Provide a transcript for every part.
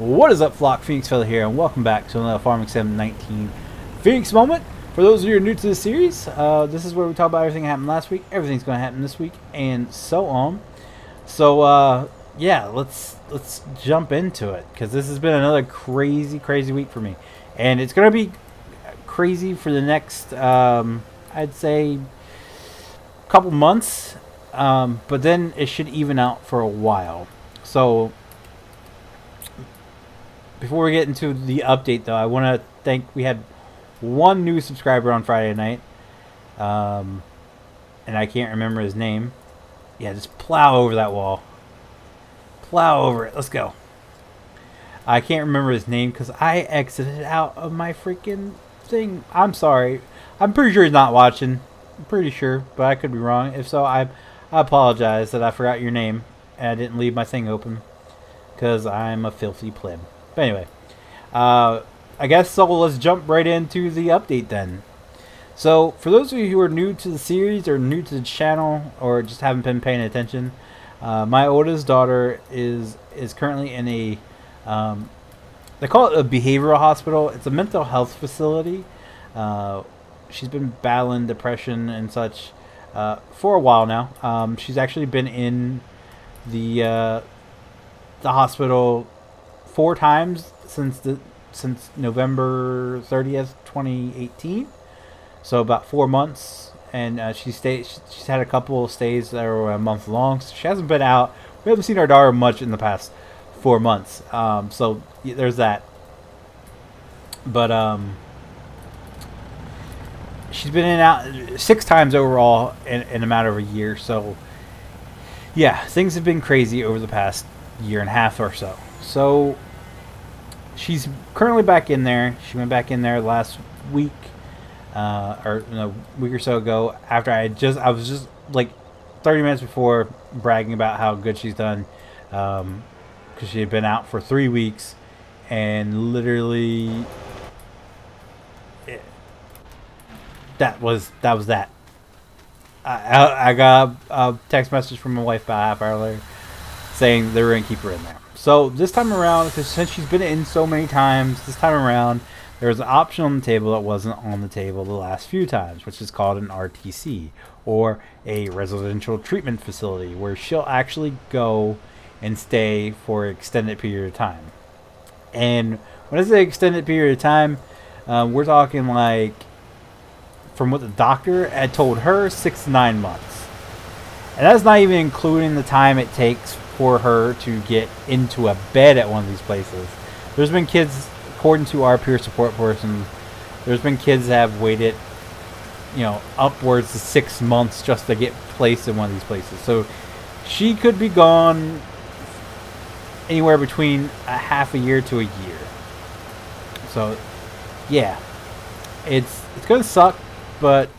What is up, Flock? Feenix Feather here, and welcome back to another Farming Sim 19 Phoenix moment. For those of you who are new to the series, this is where we talk about everything that happened last week, everything's going to happen this week, and so on. So, yeah, let's jump into it, because this has been another crazy week for me. And it's going to be crazy for the next, I'd say, couple months, but then it should even out for a while. So before we get into the update, though, I want to thank, we had one new subscriber on Friday night, and I can't remember his name. Yeah, just plow over that wall. Plow over it. Let's go. I can't remember his name because I exited out of my freaking thing. I'm sorry. I'm pretty sure he's not watching. I'm pretty sure, but I could be wrong. If so, I apologize that I forgot your name and I didn't leave my thing open because I'm a filthy pleb. But anyway, I guess so. Let's jump right into the update then. So, for those of you who are new to the series or new to the channel or just haven't been paying attention, my oldest daughter is currently in a they call it a behavioral hospital. It's a mental health facility. She's been battling depression and such for a while now. She's actually been in the hospital 4 times since November 30th, 2018. So about 4 months, and she's had a couple of stays that are a month long. So she hasn't been out. We haven't seen our daughter much in the past 4 months. So there's that. But she's been in and out 6 times overall in a matter of a year. So yeah, things have been crazy over the past year and a half or so. So she's currently back in there. She went back in there last week, or a week or so ago. After I was just like 30 minutes before bragging about how good she's done, because she had been out for 3 weeks, and literally that was that. I got a text message from my wife about a half hour later saying they were gonna keep her in there. So this time around, because since she's been in so many times, this time around there was an option on the table that wasn't on the table the last few times, which is called an RTC, or a residential treatment facility, where she'll actually go and stay for an extended period of time. And when I say extended period of time, we're talking like, from what the doctor had told her, 6 to 9 months. And that's not even including the time it takes for her to get into a bed at one of these places. There's been kids, according to our peer support person, there's been kids that have waited, you know, upwards to 6 months just to get placed in one of these places. So she could be gone anywhere between a half a year to a year. So yeah, it's gonna suck, but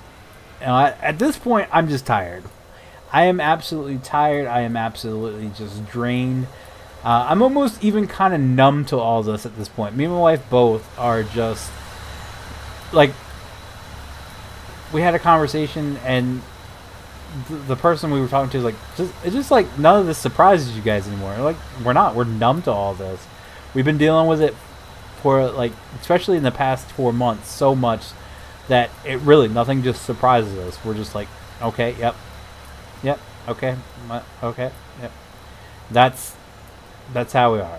you know, at this point I'm just tired. I am absolutely tired. I am absolutely just drained. I'm almost even kind of numb to all this at this point. Me and my wife both are just like, we had a conversation, and the person we were talking to is like, it's just like none of this surprises you guys anymore. Like, we're numb to all this. We've been dealing with it for, like, especially in the past 4 months, so much that it really, nothing just surprises us. We're just like, okay, yep, okay, yep. That's how we are.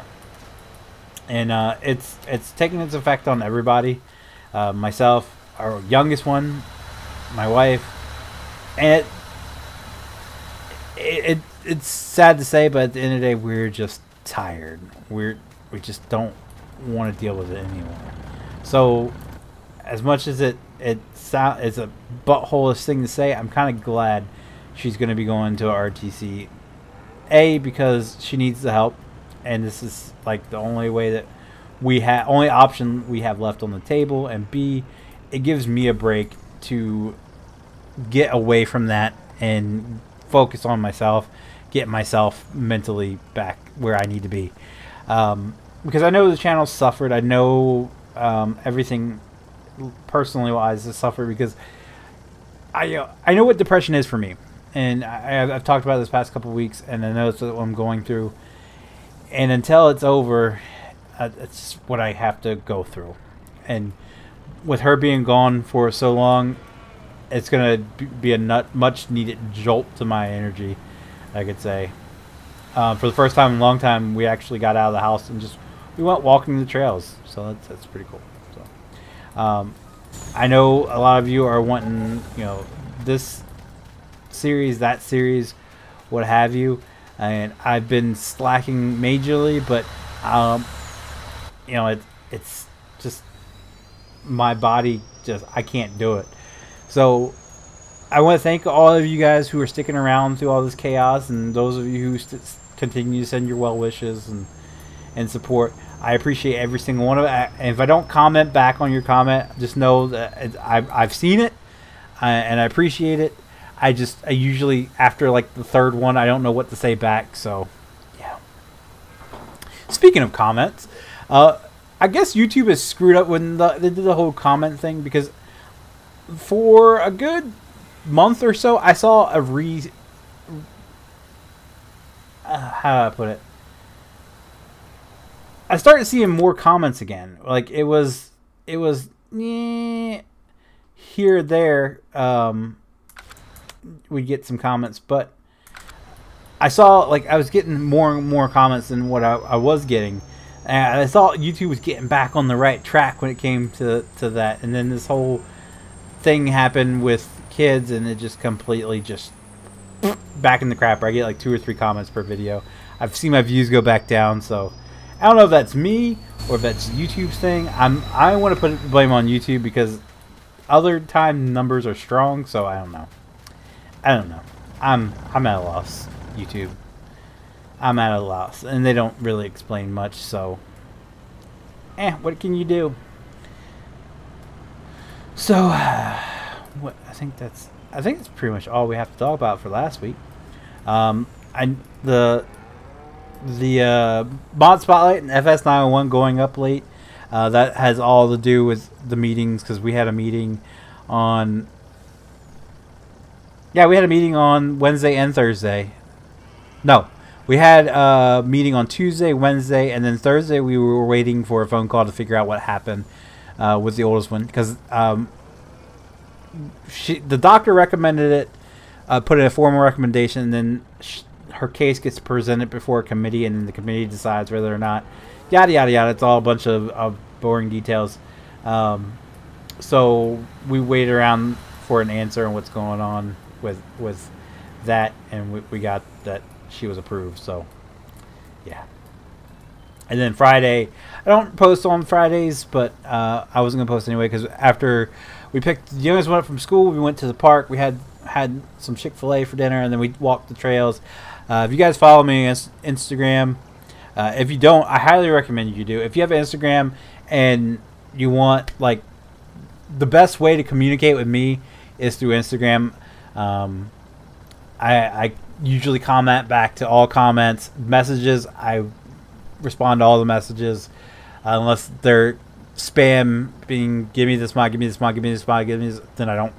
And it's taking its effect on everybody. Myself, our youngest one, my wife, and it's sad to say, but at the end of the day, we're just tired. We just don't want to deal with it anymore. So as much as it's a butthole-ish thing to say, I'm kind of glad she's going to be going to a RTC. A, because she needs the help, and this is like the only way that only option we have left on the table. And B, it gives me a break to get away from that and focus on myself, get myself mentally back where I need to be. Because I know the channel suffered. I know everything personally wise has suffered, because I know what depression is for me. And I've talked about it this past couple of weeks, and I know it's what I'm going through. And until it's over, It's what I have to go through. And with her being gone for so long, it's going to be a much needed jolt to my energy, I could say. For the first time in a long time, we actually got out of the house and we went walking the trails. So that's pretty cool. So, I know a lot of you are wanting, this series, that series, what have you. And I've been slacking majorly, but, it's just my body I can't do it. So I want to thank all of you guys who are sticking around through all this chaos, and those of you who continue to send your well wishes and support. I appreciate every single one of it. And if I don't comment back on your comment, just know that I've seen it, and I appreciate it. I usually, after like the third one, I don't know what to say back. So yeah. Speaking of comments, I guess YouTube is screwed up when they did the whole comment thing, because for a good month or so, I saw a how do I put it? I started seeing more comments again. Like it was here or there. We'd get some comments, but I saw I was getting more and more comments than what I was getting, and I thought YouTube was getting back on the right track when it came to that. And then this whole thing happened with kids, and it just completely back in the crapper. I get like 2 or 3 comments per video. I've seen my views go back down, so I don't know if that's me or if that's YouTube's thing. I want to put the blame on YouTube, because other time numbers are strong, so I don't know. I'm at a loss, YouTube. I'm at a loss, and they don't really explain much, so what can you do? So what I think that's pretty much all we have to talk about for last week. The mod spotlight and FS901 going up late, that has all to do with the meetings, because we had a meeting on Wednesday and Thursday. No, we had a meeting on Tuesday, Wednesday, and then Thursday we were waiting for a phone call to figure out what happened with the oldest one, because the doctor recommended it, put in a formal recommendation, and then her case gets presented before a committee, and then the committee decides whether or not, yada yada yada. It's all a bunch of boring details. So we wait around for an answer on what's going on with that, and we got that she was approved. So yeah. And then Friday, I don't post on Fridays, but I wasn't gonna post anyway, because after we picked the youngest one up from school, we went to the park. We had some Chick-fil-A for dinner, and then we walked the trails. If you guys follow me on Instagram, if you don't, I highly recommend you do. If you have Instagram and you want, the best way to communicate with me is through Instagram. I usually comment back to all comments. Messages, I respond to all the messages, unless they're spam, being give me this mod, give me this mod, give me this mod, give me this, then I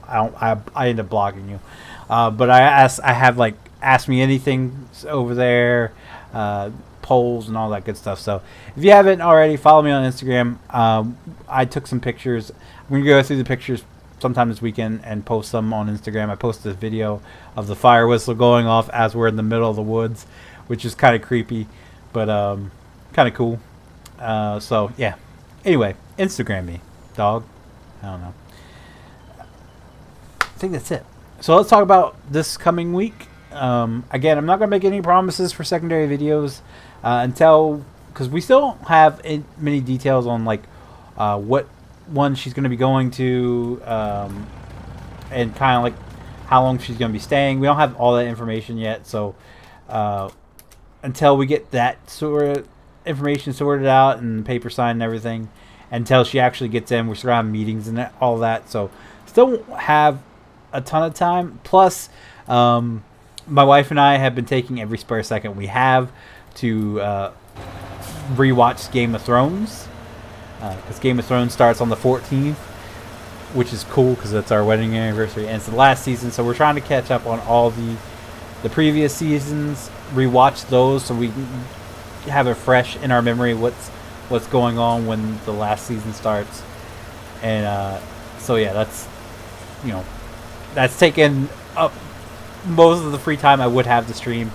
end up blocking you. But I have ask me anything over there, polls and all that good stuff. So if you haven't already, follow me on Instagram. I took some pictures. I'm gonna go through the pictures sometime this weekend and post them on Instagram. I posted a video of the fire whistle going off as we're in the middle of the woods, which is kind of creepy, but kind of cool. So yeah. Anyway, Instagram me, dog. I don't know. I think that's it. So let's talk about this coming week. Again, I'm not going to make any promises for secondary videos because we still don't have many details on what one she's going to be going to, and kind of how long she's going to be staying. We don't have all that information yet, so until we get that sort of information sorted out and paper signed and everything, until she actually gets in, we're still having meetings and all that, so still won't have a ton of time. Plus, my wife and I have been taking every spare second we have to rewatch Game of Thrones, because Game of Thrones starts on the 14th, which is cool because it's our wedding anniversary and it's the last season, so we're trying to catch up on all the previous seasons, rewatch those so we can have it fresh in our memory what's what's going on when the last season starts. And so yeah, that's, you know, that's taken up most of the free time I would have to stream.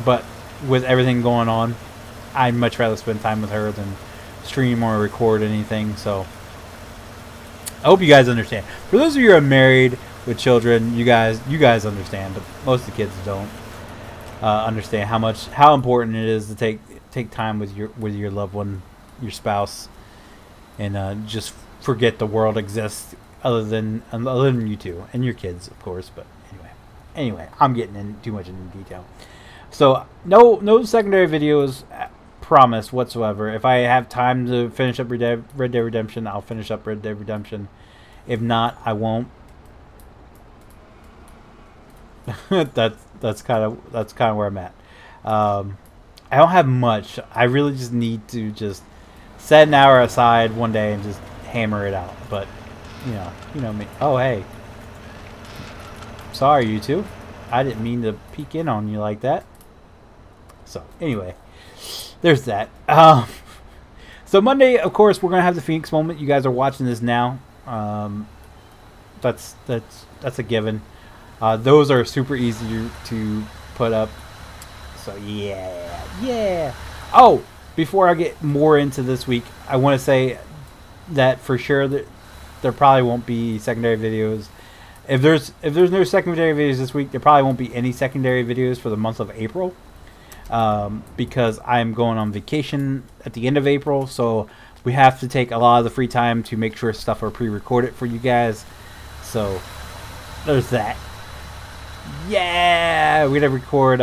But with everything going on, I'd much rather spend time with her than stream or record anything. So I hope you guys understand. For those of you who are married with children, you guys understand, but most of the kids don't understand how important it is to take time with your loved one, your spouse, and just forget the world exists other than you two and your kids, of course. But anyway, I'm getting in too much into detail. So no secondary videos promised whatsoever. If I have time to finish up Red Dead Redemption, I'll finish up Red Dead Redemption. If not, I won't. that's kind of where I'm at. I don't have much. I really just need to just set an hour aside one day and just hammer it out. But you know me. Oh hey, sorry you two. I didn't mean to peek in on you like that. So anyway, there's that. So Monday, of course, we're gonna have the Feenix moment. You guys are watching this now. That's a given. Those are super easy to put up. So yeah. Oh, before I get more into this week, I want to say that for sure that there probably won't be secondary videos. If there's no secondary videos this week, there probably won't be any secondary videos for the month of April, because I'm going on vacation at the end of April. So we have to take a lot of the free time to make sure stuff are pre-recorded for you guys. So there's that. Yeah, we're gonna record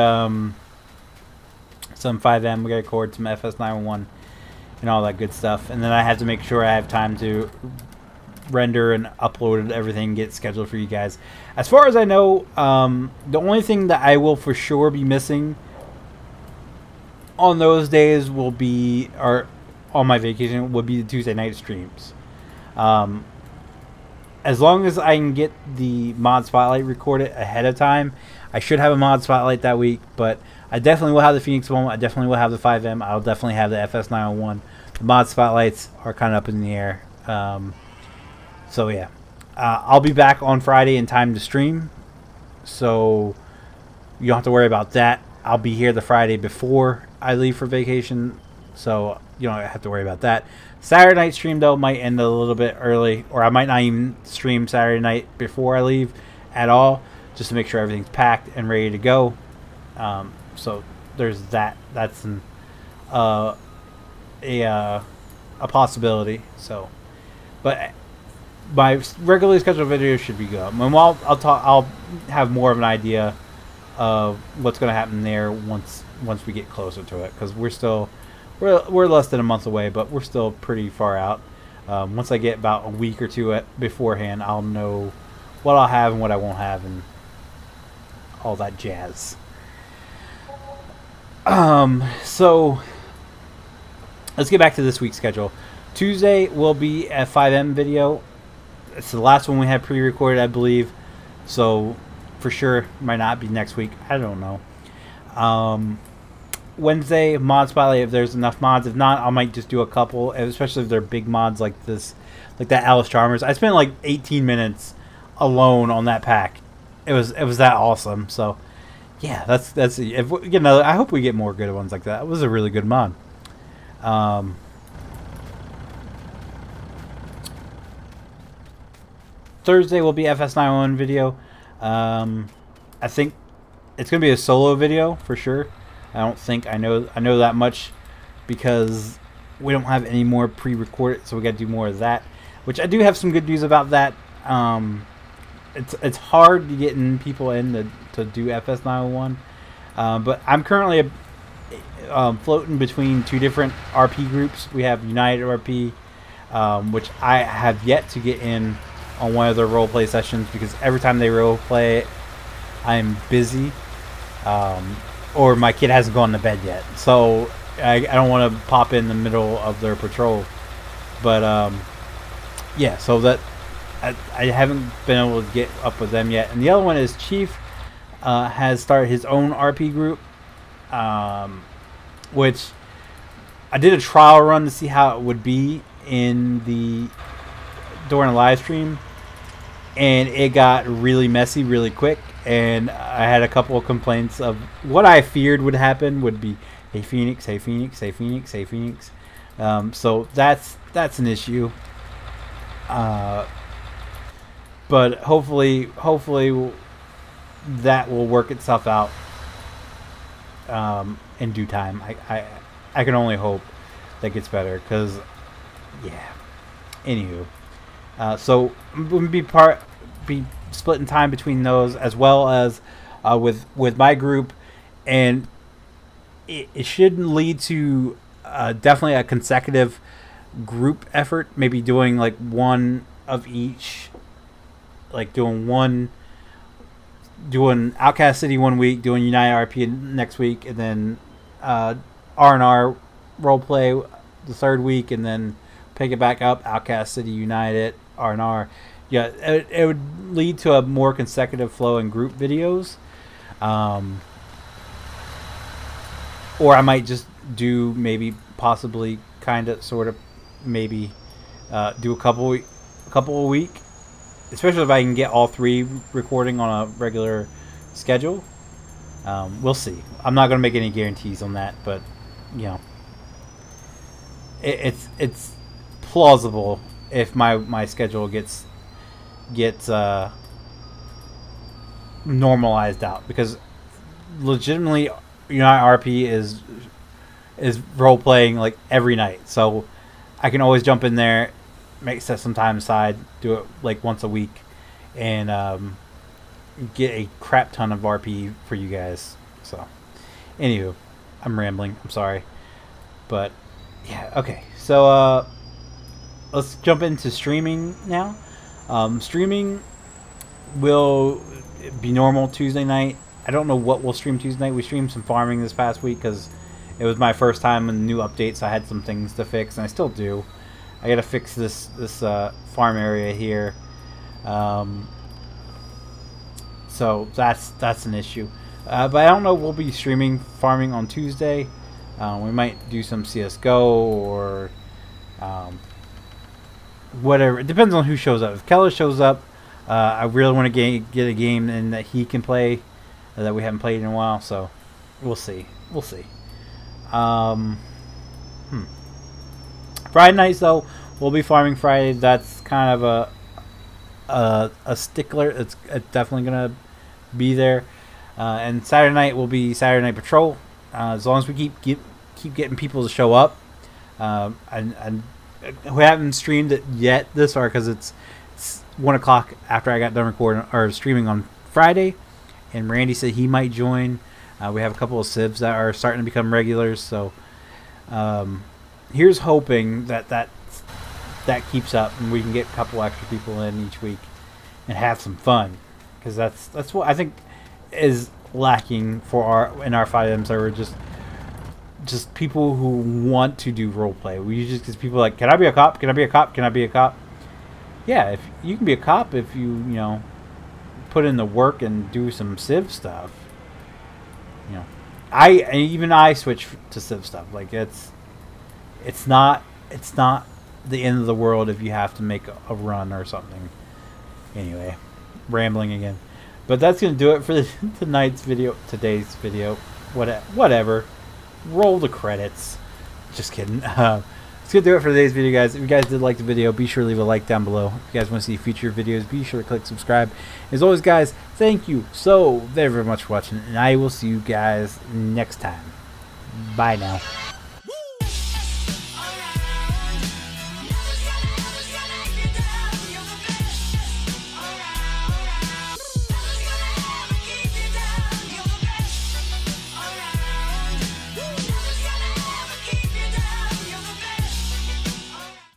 some 5M. We're gonna record some FS901 and all that good stuff. And then I have to make sure I have time to render and upload everything, get scheduled for you guys. As far as I know, the only thing that I will for sure be missing on those days will be, or on my vacation, would be the Tuesday night streams. As long as I can get the mod spotlight recorded ahead of time, I should have a mod spotlight that week. But I definitely will have the Feenix moment. I definitely will have the 5M. I'll definitely have the FS901. The mod spotlights are kind of up in the air. So yeah, I'll be back on Friday in time to stream, so you don't have to worry about that. I'll be here the Friday before I leave for vacation, so you don't have to worry about that. Saturday night stream though might end a little bit early, or I might not even stream Saturday night before I leave at all, just to make sure everything's packed and ready to go. So there's that. That's a possibility. So, but my regularly scheduled videos should be good. And I'll have more of an idea of what's going to happen there once we get closer to it, because we're less than a month away, but we're still pretty far out. Once I get about a week or two beforehand, I'll know what I'll have and what I won't have and all that jazz. So let's get back to this week's schedule. Tuesday will be a 5M video. It's the last one we had pre-recorded, I believe. So for sure, might not be next week. I don't know. Wednesday, mod spotlight if there's enough mods. If not, I might just do a couple, especially if they're big mods like this, like that Alice Chalmers. I spent like 18 minutes alone on that pack. It was that awesome. So yeah, that's if we get another. I hope we get more good ones like that. It was a really good mod. Thursday will be FS901 video. I think it's gonna be a solo video for sure. I don't think I know that much, because we don't have any more pre-recorded, so we got to do more of that. Which I do have some good news about that. It's hard to get people in to do FS901, but I'm currently floating between two different RP groups. We have United RP, which I have yet to get in on one of their roleplay sessions, because every time they roleplay, I'm busy, or my kid hasn't gone to bed yet. So I don't want to pop in the middle of their patrol. But yeah, so that I haven't been able to get up with them yet. And the other one is Chief has started his own RP group, which I did a trial run to see how it would be during a live stream, and it got really messy really quick, and I had a couple of complaints of what I feared would happen would be, hey Feenix, hey Feenix, hey Feenix, hey Feenix. So that's an issue. But hopefully that will work itself out in due time. I can only hope that gets better, because yeah. Anywho, so we'll be splitting time between those, as well as with my group, and it should lead to definitely a consecutive group effort. Maybe doing like one of each, like doing Outcast City one week, doing United RP next week, and then R&R roleplay the third week, and then pick it back up, Outcast City, United, R&R. Yeah, it would lead to a more consecutive flow in group videos. Or I might just do maybe possibly kind of sort of maybe do a couple a week, especially if I can get all three recording on a regular schedule. We'll see. I'm not going to make any guarantees on that, but you know, it's plausible if my schedule gets normalized out, because legitimately United RP is role playing like every night, so I can always jump in there, set some time aside, do it like once a week, and get a crap ton of RP for you guys. So anywho, I'm rambling, I'm sorry, but yeah, okay, so let's jump into streaming now. Streaming will be normal Tuesday night. I don't know what we'll stream Tuesday night. We streamed some farming this past week because it was my first time in the new updates. So I had some things to fix, and I still do. I gotta fix this farm area here. So that's an issue. But I don't know. We'll be streaming farming on Tuesday. We might do some CS:GO or whatever. It depends on who shows up. If Keller shows up, I really want to get a game in that he can play that we haven't played in a while. So we'll see. We'll see. Friday nights though, we'll be farming Friday. That's kind of a stickler. It's definitely gonna be there. And Saturday night will be Saturday Night Patrol. As long as we keep getting people to show up. And we haven't streamed it yet this far because it's 1 o'clock after I got done recording or streaming on Friday, and Randy said he might join. We have a couple of civs that are starting to become regulars, so here's hoping that keeps up and we can get a couple extra people in each week and have some fun, because that's what I think is lacking in our 5M server. Just people who want to do roleplay. We just, because people are like, can I be a cop? Can I be a cop? Can I be a cop? Yeah, if you can be a cop if you put in the work and do some civ stuff. I switch to civ stuff. Like it's not the end of the world if you have to make a run or something. Anyway, rambling again. But that's gonna do it for today's video. Whatever. Roll the credits. Just kidding. It's gonna do it for today's video, guys. If you guys did like the video, be sure to leave a like down below. If you guys want to see future videos, be sure to click subscribe. As always, guys, thank you so very much for watching, and I will see you guys next time. Bye now.